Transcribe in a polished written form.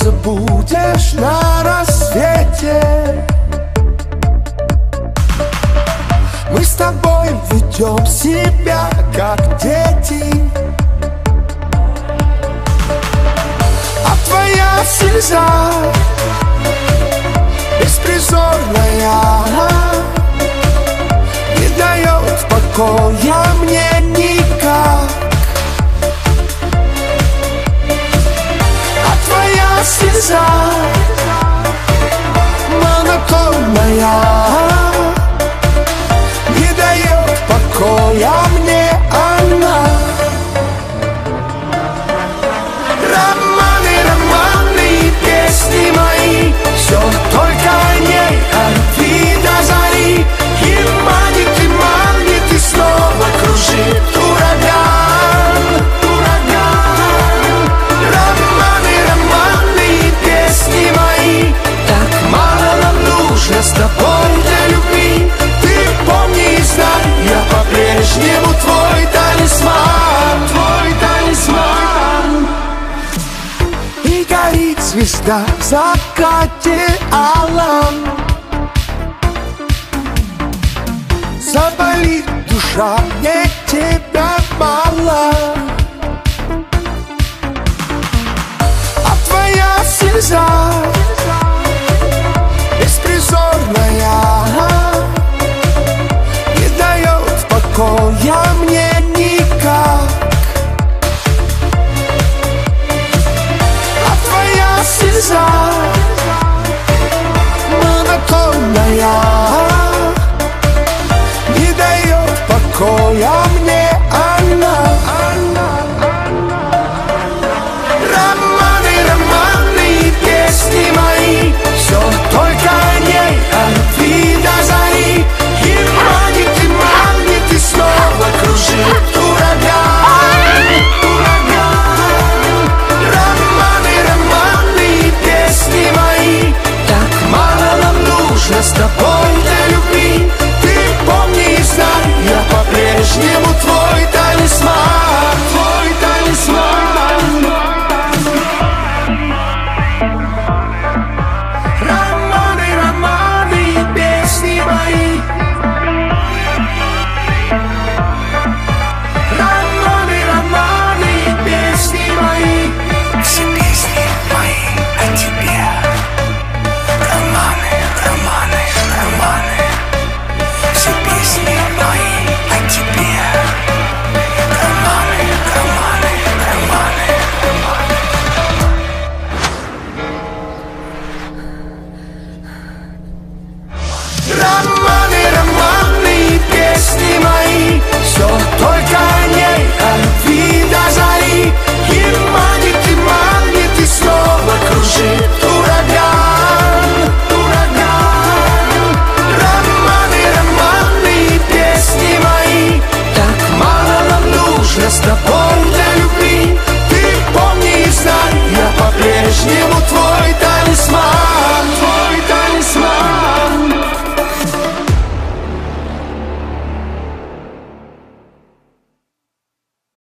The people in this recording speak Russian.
Просыпаться будешь на рассвете. Мы с тобой ведем себя как дети, а твоя слеза беспризорная не дает покоя мне никак. А твоя слеза монотонная не дает покоя мне она. Романы, романы, песни мои, все только о ней, о любви до зари. И манит, и снова кружит ураган, ураган. Романы, романы, песни мои, так мало нам нужно с тобой для любви. Ты помни и знай, я по-прежнему твой талисман, твой талисман. И горит звезда в закате алом, заболит душа, мне тебя мало. А твоя слеза беспризорная не дает покоя мне никак. А твоя слеза монотонная не дает покоя мне она. Романы, романы, песни мои, все только о ней, о любви до зари. И манит, и снова кружит ураган, ураган. Романы, романы, песни мои, так мало нам нужно с тобой для любви. Ты помни и знай, я по-прежнему твой талисман, твой талисман. Романы, романы, песни мои. Романы, романы, песни мои. Все песни мои о тебе. Романы, романы, романы. Все песни мои о тебе. Романы, романы, романы. Романы, романы, песни мои, все только о ней, о любви до зари. И манит, и снова кружит ураган, ураган. Романы, романы, песни мои, так мало нам нужно с тобой для любви. Ты помни и знай, я по-прежнему твой